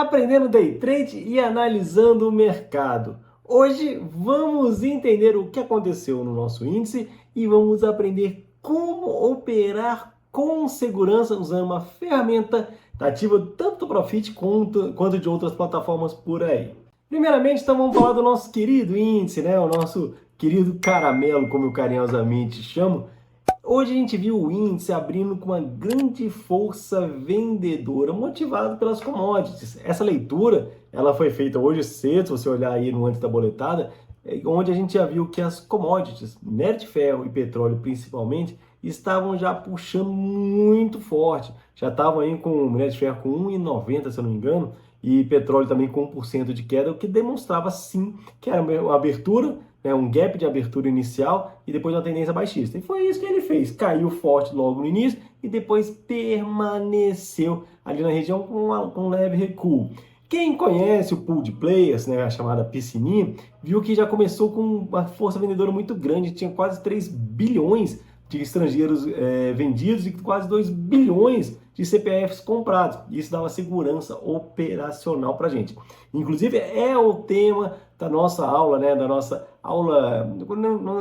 Aprendendo day trade e analisando o mercado. Hoje vamos entender o que aconteceu no nosso índice e vamos aprender como operar com segurança usando uma ferramenta ativa tanto do Profit quanto de outras plataformas por aí. Primeiramente, então vamos falar do nosso querido índice, né? O nosso querido caramelo, como eu carinhosamente chamo. Hoje a gente viu o índice abrindo com uma grande força vendedora, motivado pelas commodities. Essa leitura, ela foi feita hoje cedo, se você olhar aí no antes da boletada, onde a gente já viu que as commodities, minério de ferro e petróleo principalmente, estavam já puxando muito forte. Já estavam aí com o minério de ferro com 1,90, se eu não me engano, e petróleo também com 1% de queda, o que demonstrava sim que era uma abertura, né, um gap de abertura inicial e depois uma tendência baixista. E foi isso que ele fez. Caiu forte logo no início e depois permaneceu ali na região com um leve recuo. Quem conhece o pool de players, né, a chamada piscininha, viu que já começou com uma força vendedora muito grande, tinha quase 3 bilhões de estrangeiros vendidos e quase 2 bilhões de CPFs comprados. Isso dava segurança operacional para a gente. Inclusive, é o tema da nossa aula, né? Da nossa aula,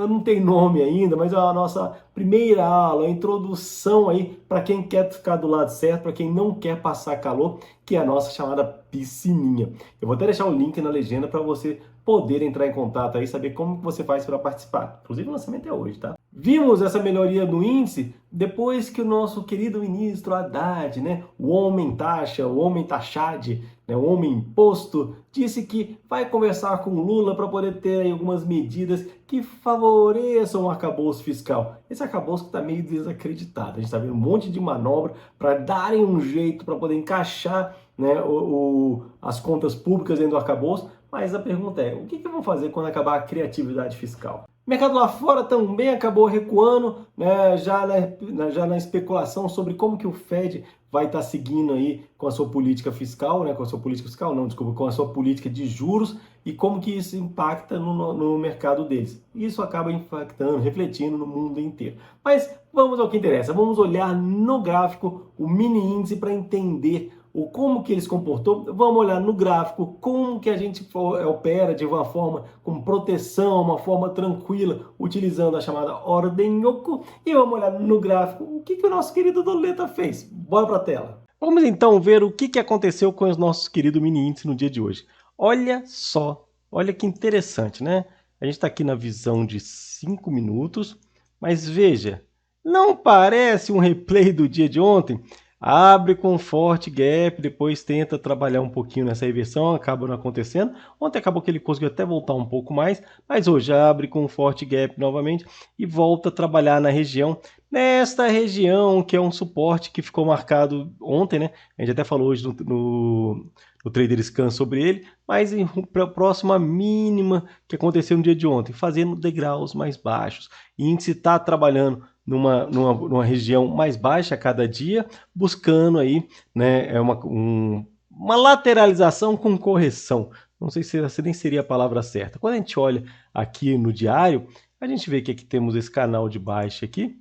não tem nome ainda, mas é a nossa primeira aula, a introdução aí para quem quer ficar do lado certo, para quem não quer passar calor, que é a nossa chamada piscininha. Eu vou até deixar o link na legenda para você poder entrar em contato aí, saber como você faz para participar. Inclusive, o lançamento é hoje, tá? Vimos essa melhoria no índice depois que o nosso querido ministro Haddad, né, o homem taxa, o homem taxade, né, o homem imposto, disse que vai conversar com Lula para poder ter aí algumas medidas que favoreçam o arcabouço fiscal. Esse arcabouço que está meio desacreditado. A gente está vendo um monte de manobra para darem um jeito para poder encaixar, né, as contas públicas dentro do arcabouço. Mas a pergunta é, o que vão fazer quando acabar a criatividade fiscal? O mercado lá fora também acabou recuando, né, já na especulação sobre como que o Fed vai estar seguindo aí com a sua política fiscal, né, com a sua política fiscal, não, desculpa, com a sua política de juros e como que isso impacta no mercado deles. Isso acaba impactando, refletindo no mundo inteiro. Mas vamos ao que interessa, vamos olhar no gráfico o mini índice para entender o como que ele se comportou. Vamos olhar no gráfico como que a gente opera de uma forma com proteção, uma forma tranquila, utilizando a chamada ordem Yoko. E vamos olhar no gráfico o que o nosso querido Doleta fez. Bora para a tela. Vamos então ver o que aconteceu com os nossos queridos mini índices no dia de hoje. Olha só, olha que interessante, né? A gente está aqui na visão de 5 minutos, mas veja, não parece um replay do dia de ontem? Abre com forte gap, depois tenta trabalhar um pouquinho nessa reversão, acaba não acontecendo. Ontem acabou que ele conseguiu até voltar um pouco mais, mas hoje abre com forte gap novamente e volta a trabalhar na região, nesta região que é um suporte que ficou marcado ontem, né? A gente até falou hoje no Trader Scan sobre ele, mas para a próxima mínima que aconteceu no dia de ontem, fazendo degraus mais baixos. O índice está trabalhando numa região mais baixa a cada dia, buscando aí, né, uma lateralização com correção. Não sei se essa nem seria a palavra certa. Quando a gente olha aqui no diário, a gente vê que aqui temos esse canal de baixa aqui.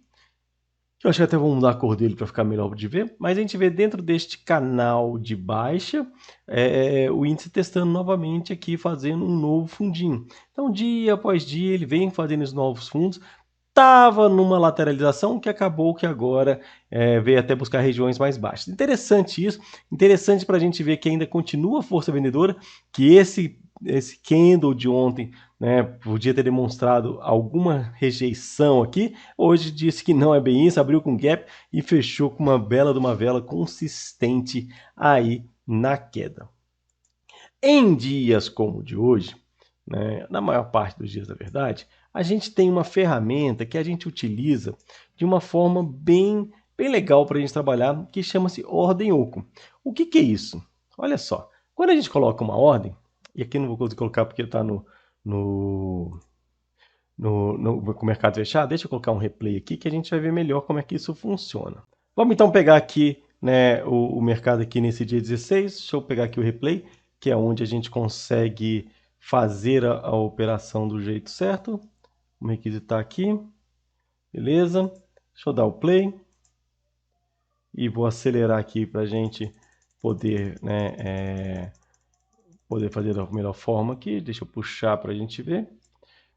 Eu acho que até vou mudar a cor dele para ficar melhor de ver, mas a gente vê dentro deste canal de baixa o índice testando novamente aqui, fazendo um novo fundinho. Então, dia após dia, ele vem fazendo os novos fundos, estava numa lateralização que acabou que agora veio até buscar regiões mais baixas. Interessante isso, interessante para a gente ver que ainda continua a força vendedora, que esse candle de ontem, né, podia ter demonstrado alguma rejeição aqui, hoje disse que não é bem isso, abriu com gap e fechou com uma bela de uma vela consistente aí na queda. Em dias como o de hoje, né, na maior parte dos dias, na verdade, a gente tem uma ferramenta que a gente utiliza de uma forma bem legal para a gente trabalhar, que chama-se ordem oco. O que é isso? Olha só, quando a gente coloca uma ordem, e aqui não vou conseguir colocar porque está com o mercado fechado, deixa eu colocar um replay aqui que a gente vai ver melhor como é que isso funciona. Vamos então pegar aqui, né, o mercado aqui nesse dia 16, deixa eu pegar aqui o replay, que é onde a gente consegue fazer a operação do jeito certo. Vamos requisitar aqui, beleza? Deixa eu dar o play e vou acelerar aqui para a gente poder, né, poder fazer da melhor forma aqui. Deixa eu puxar para a gente ver.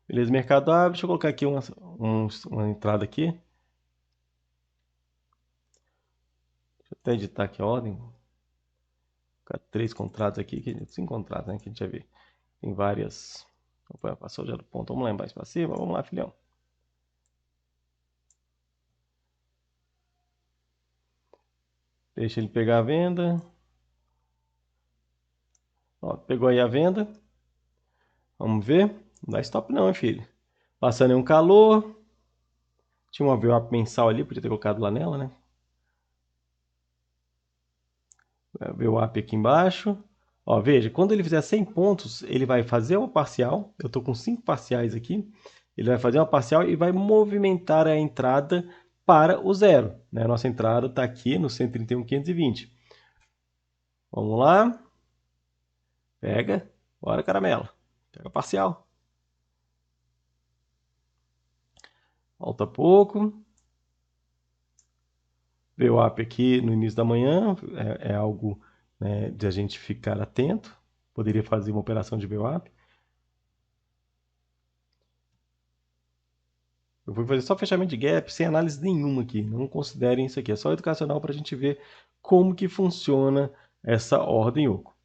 Beleza, mercado abre. Deixa eu colocar aqui uma entrada aqui. Deixa eu até editar aqui a ordem. Vou colocar 3 contratos aqui, 5 contratos, né, que a gente vai ver. Tem várias. Opa, passou já do ponto. Vamos lá embaixo para cima. Vamos lá, filhão. Deixa ele pegar a venda. Ó, pegou aí a venda. Vamos ver. Não dá stop não, hein, filho. Passando aí um calor. Tinha uma VWAP mensal ali, podia ter colocado lá nela, né? VWAP aqui embaixo. Ó, veja, quando ele fizer 100 pontos, ele vai fazer uma parcial. Eu estou com 5 parciais aqui. Ele vai fazer uma parcial e vai movimentar a entrada para o zero, né? Nossa entrada está aqui no 131.520. Vamos lá. Pega. Bora, caramelo. Pega parcial. Falta pouco. VWAP aqui no início da manhã é algo, né, de a gente ficar atento. Poderia fazer uma operação de VWAP. Eu vou fazer só fechamento de gap, sem análise nenhuma aqui. Não considerem isso aqui. É só educacional para a gente ver como que funciona essa ordem oco.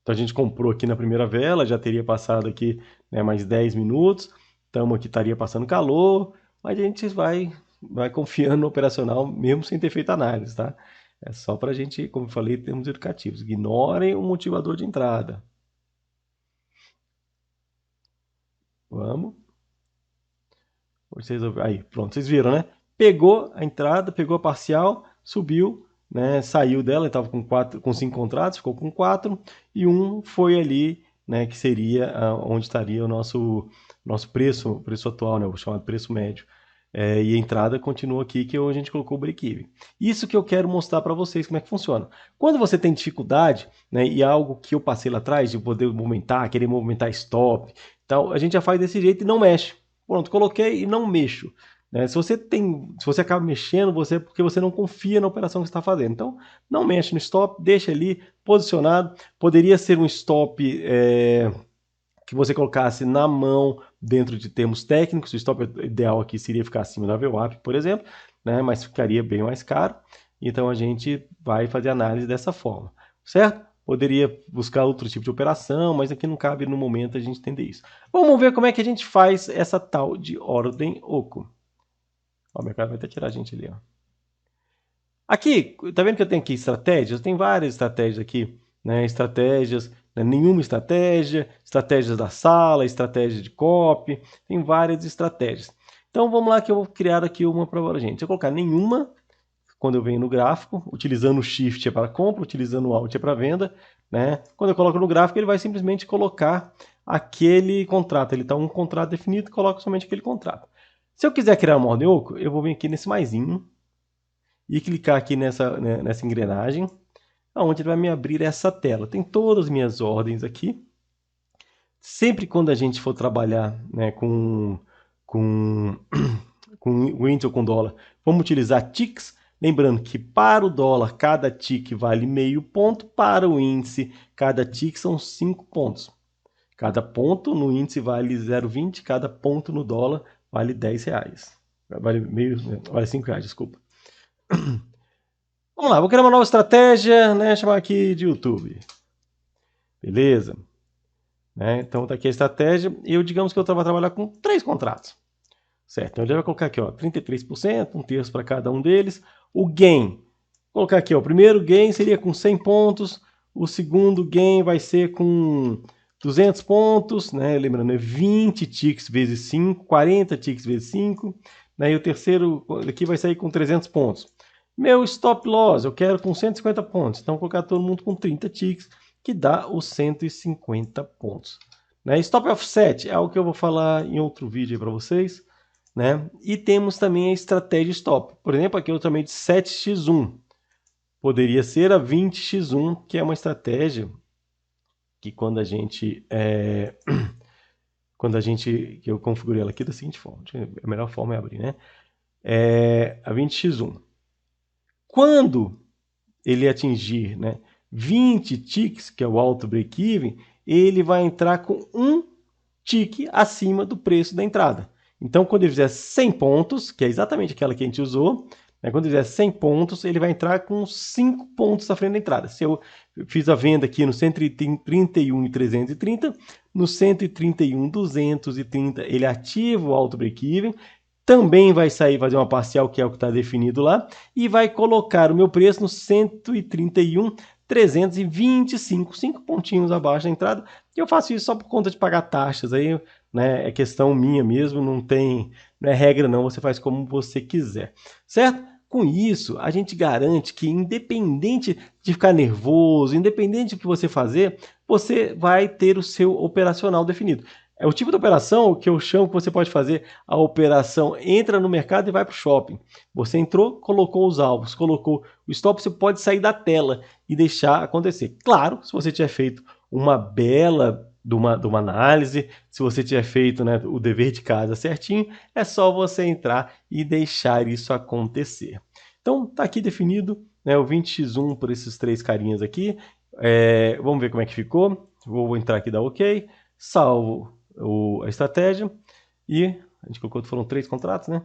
Então a gente comprou aqui na primeira vela, já teria passado aqui, né, mais 10 minutos. Estamos aqui, estaria passando calor, mas a gente vai confiando no operacional mesmo sem ter feito análise, tá? É só para a gente, como eu falei, termos educativos. Ignorem o motivador de entrada. Vamos. Aí, pronto, vocês viram, né? Pegou a entrada, pegou a parcial, subiu, né? Saiu dela, estava com 5 contratos, ficou com 4, e um foi ali, né? Que seria onde estaria o nosso preço atual, né? O chamado preço médio. E a entrada continua aqui, que hoje a gente colocou o break-even. Isso que eu quero mostrar para vocês como é que funciona. Quando você tem dificuldade, né? E algo que eu passei lá atrás, de poder movimentar, querer movimentar stop, então a gente já faz desse jeito e não mexe. Pronto, coloquei e não mexo. Né? Se você acaba mexendo, é porque você não confia na operação que está fazendo. Então, não mexe no stop, deixa ali posicionado. Poderia ser um stop que você colocasse na mão dentro de termos técnicos. O stop ideal aqui seria ficar acima da VWAP, por exemplo, né? Mas ficaria bem mais caro. Então, a gente vai fazer análise dessa forma, certo? Poderia buscar outro tipo de operação, mas aqui não cabe no momento a gente entender isso. Vamos ver como é que a gente faz essa tal de ordem oco. Ó, o mercado vai até tirar a gente ali, ó. Aqui, tá vendo que eu tenho aqui estratégias? Tem várias estratégias aqui, né? Estratégias, né? Nenhuma estratégia, estratégias da sala, estratégia de copy, tem várias estratégias. Então vamos lá que eu vou criar aqui uma para a gente. Se eu colocar nenhuma, quando eu venho no gráfico, utilizando o Shift é para compra, utilizando o Alt é para venda, né? Quando eu coloco no gráfico, ele vai simplesmente colocar aquele contrato. Ele está um contrato definido, coloca somente aquele contrato. Se eu quiser criar uma ordem oco, eu vou vir aqui nesse maisinho e clicar aqui nessa engrenagem, onde ele vai me abrir essa tela. Tem todas as minhas ordens aqui. Sempre quando a gente for trabalhar, né, com o índice ou com dólar, vamos utilizar ticks. Lembrando que para o dólar, cada tick vale meio ponto. Para o índice, cada tick são 5 pontos. Cada ponto no índice vale 0,20. Cada ponto no dólar vale 10 reais. Vale 5 reais, desculpa. Vamos lá, vou criar uma nova estratégia, né? Chamar aqui de YouTube. Beleza? Né? Então tá aqui a estratégia. E digamos que eu vou trabalhar com 3 contratos. Certo? Então ele vai colocar aqui, ó, 33%, 1/3 para cada um deles. O gain, vou colocar aqui, ó, o primeiro gain seria com 100 pontos. O segundo gain vai ser com 200 pontos, né? Lembrando, é 20 ticks vezes 5, 40 ticks vezes 5. Né? E o terceiro aqui vai sair com 300 pontos. Meu stop loss, eu quero com 150 pontos. Então, vou colocar todo mundo com 30 ticks, que dá os 150 pontos. Né? Stop offset é algo que eu vou falar em outro vídeo para vocês. Né? E temos também a estratégia stop. Por exemplo, aqui eu chamei de 7x1. Poderia ser a 20x1, que é uma estratégia que quando a gente... que eu configurei ela aqui da seguinte forma. A melhor forma é abrir, né? A 20x1. Quando ele atingir, né, 20 ticks, que é o alto break-even, ele vai entrar com um tique acima do preço da entrada. Então, quando ele fizer 100 pontos, que é exatamente aquela que a gente usou, né, quando ele fizer 100 pontos, ele vai entrar com 5 pontos à frente da entrada. Se eu fiz a venda aqui no 131.330, no 131.230, ele ativa o alto break-even, também vai sair fazer uma parcial, que é o que está definido lá, e vai colocar o meu preço no 131.325, 5 pontinhos abaixo da entrada. E eu faço isso só por conta de pagar taxas, aí, né, é questão minha mesmo, não é regra não, você faz como você quiser, certo? Com isso, a gente garante que, independente de ficar nervoso, independente do que você fazer, você vai ter o seu operacional definido. É o tipo de operação que eu chamo que você pode fazer a operação entra no mercado e vai para o shopping. Você entrou, colocou os alvos, colocou o stop, você pode sair da tela e deixar acontecer. Claro, se você tiver feito uma bela de uma análise, se você tiver feito, né, o dever de casa certinho, é só você entrar e deixar isso acontecer. Então, está aqui definido, né, o 20x1 por esses três carinhas aqui. Vamos ver como é que ficou. Vou entrar aqui e dar OK. Salvo a estratégia. E a gente colocou, foram 3 contratos, né?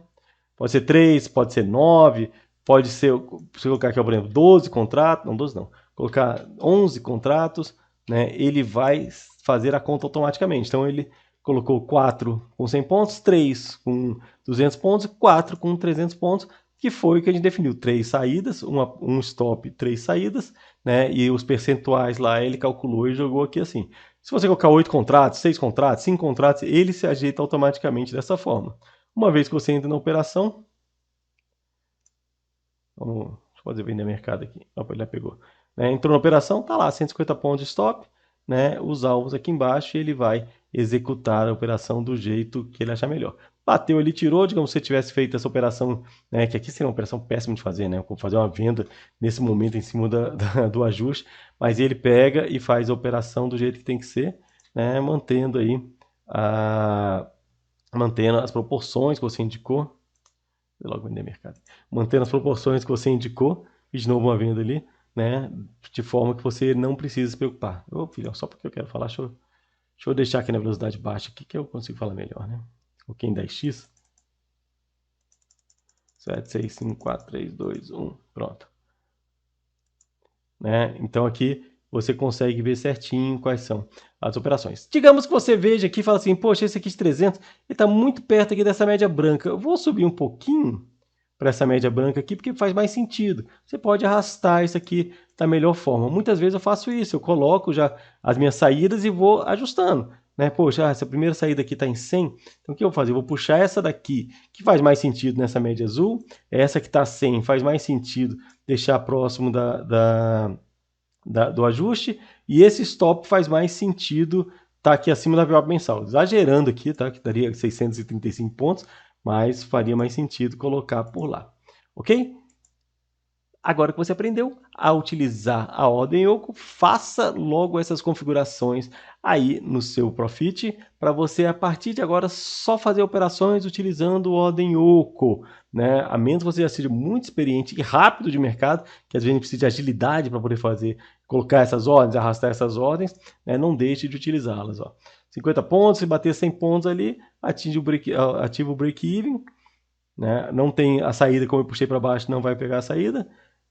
Pode ser 3, pode ser 9, pode ser, se eu colocar aqui, por exemplo, 12 contratos, não 12 não, colocar 11 contratos, né? Ele vai fazer a conta automaticamente. Então ele colocou 4 com 100 pontos, 3 com 200 pontos, 4 com 300 pontos, que foi o que a gente definiu, 3 saídas, um stop, 3 saídas, né? E os percentuais lá ele calculou e jogou aqui assim. Se você colocar 8 contratos, 6 contratos, 5 contratos, ele se ajeita automaticamente dessa forma. Uma vez que você entra na operação, deixa eu fazer vender mercado aqui. Opa, ele já pegou. Né? Entrou na operação, tá lá, 150 pontos de stop, né? Os alvos aqui embaixo, e ele vai executar a operação do jeito que ele achar melhor. Bateu, ele tirou, digamos, se você tivesse feito essa operação, né, que aqui seria uma operação péssima de fazer, né? Fazer uma venda nesse momento em cima do ajuste, mas ele pega e faz a operação do jeito que tem que ser, né? Mantendo aí mantendo as proporções que você indicou. Vou logo vender mercado. Mantendo as proporções que você indicou, e de novo uma venda ali, né? De forma que você não precisa se preocupar. Ô, filhão, só porque eu quero falar, deixa eu deixar aqui na velocidade baixa aqui, que eu consigo falar melhor, né? Ok, em 10x. 7, 6, 5, 4, 3, 2, 1. Pronto. Né? Então aqui você consegue ver certinho quais são as operações. Digamos que você veja aqui e fala assim, poxa, esse aqui de 300, ele está muito perto aqui dessa média branca. Eu vou subir um pouquinho para essa média branca aqui, porque faz mais sentido. Você pode arrastar isso aqui da melhor forma. Muitas vezes eu faço isso, eu coloco já as minhas saídas e vou ajustando. Né? Poxa, essa primeira saída aqui está em 100, então o que eu vou fazer? Eu vou puxar essa daqui, que faz mais sentido nessa média azul, essa que está 100 faz mais sentido deixar próximo do ajuste, e esse stop faz mais sentido estar aqui acima da VWAP mensal. Exagerando aqui, tá? Que daria 635 pontos, mas faria mais sentido colocar por lá, ok? Agora que você aprendeu a utilizar a ordem Yoko, faça logo essas configurações aí no seu Profit, para você, a partir de agora, só fazer operações utilizando ordem Yoko, né? A menos que você já seja muito experiente e rápido de mercado, que às vezes a gente precisa de agilidade para poder fazer, colocar essas ordens, arrastar essas ordens, né? Não deixe de utilizá-las. 50 pontos, se bater 100 pontos ali, ativa o break-even, né? Não tem a saída, como eu puxei para baixo, não vai pegar a saída.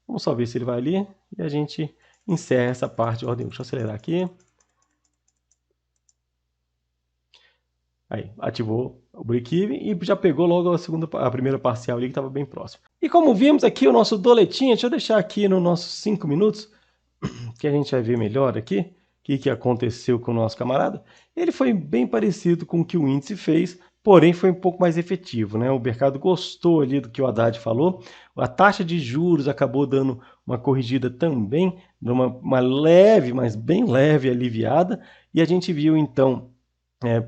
Vamos só ver se ele vai ali e a gente encerra essa parte de ordem. Deixa eu acelerar aqui. Aí, ativou o break-even e já pegou logo a primeira parcial ali que estava bem próximo. E como vimos aqui o nosso doletinha, deixa eu deixar aqui nos nossos 5 minutos, que a gente vai ver melhor aqui, o que aconteceu com o nosso camarada. Ele foi bem parecido com o que o índice fez, porém foi um pouco mais efetivo, né? O mercado gostou ali do que o Haddad falou, a taxa de juros acabou dando uma corrigida também, uma leve, mas bem leve aliviada, e a gente viu então,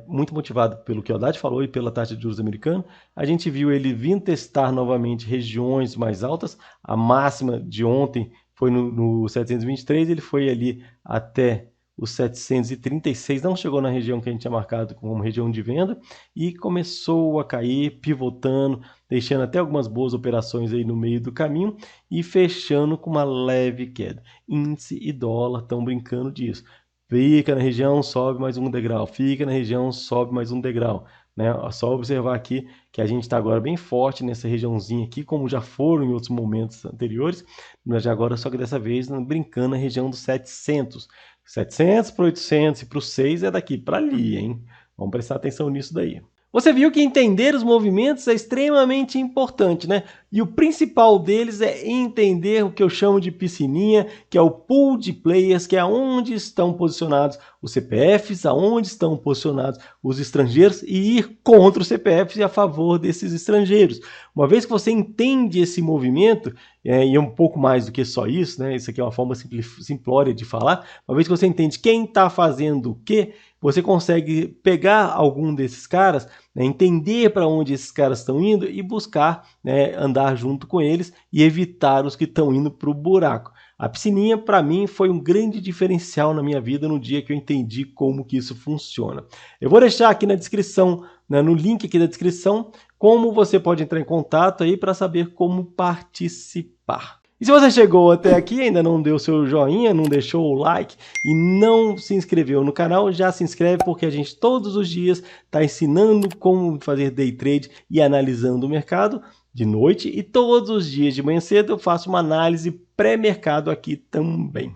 muito motivado pelo que o Haddad falou e pela taxa de juros americana, a gente viu ele vir testar novamente regiões mais altas, a máxima de ontem foi no 723, ele foi ali até os 736, não chegou na região que a gente tinha marcado como região de venda e começou a cair, pivotando, deixando até algumas boas operações aí no meio do caminho e fechando com uma leve queda. Índice e dólar estão brincando disso. Fica na região, sobe mais um degrau, fica na região, sobe mais um degrau. Né? É só observar aqui que a gente está agora bem forte nessa regiãozinha aqui, como já foram em outros momentos anteriores, mas agora só que dessa vez brincando na região dos 700. 700 para 800 e para o 6 é daqui para ali, hein? Vamos prestar atenção nisso daí. Você viu que entender os movimentos é extremamente importante, né? E o principal deles é entender o que eu chamo de piscininha, que é o pool de players, que é onde estão posicionados os CPFs, aonde estão posicionados os estrangeiros e ir contra os CPFs e a favor desses estrangeiros. Uma vez que você entende esse movimento, e é um pouco mais do que só isso, né? Isso aqui é uma forma simplória de falar. Uma vez que você entende quem está fazendo o quê, você consegue pegar algum desses caras, né, entender para onde esses caras estão indo e buscar, né, andar junto com eles e evitar os que estão indo para o buraco. A piscininha, para mim, foi um grande diferencial na minha vida no dia que eu entendi como que isso funciona. Eu vou deixar aqui na descrição, né, no link aqui da descrição, como você pode entrar em contato aí para saber como participar. E se você chegou até aqui e ainda não deu seu joinha, não deixou o like e não se inscreveu no canal, já se inscreve porque a gente todos os dias está ensinando como fazer day trade e analisando o mercado de noite, e todos os dias de manhã cedo eu faço uma análise pré-mercado aqui também.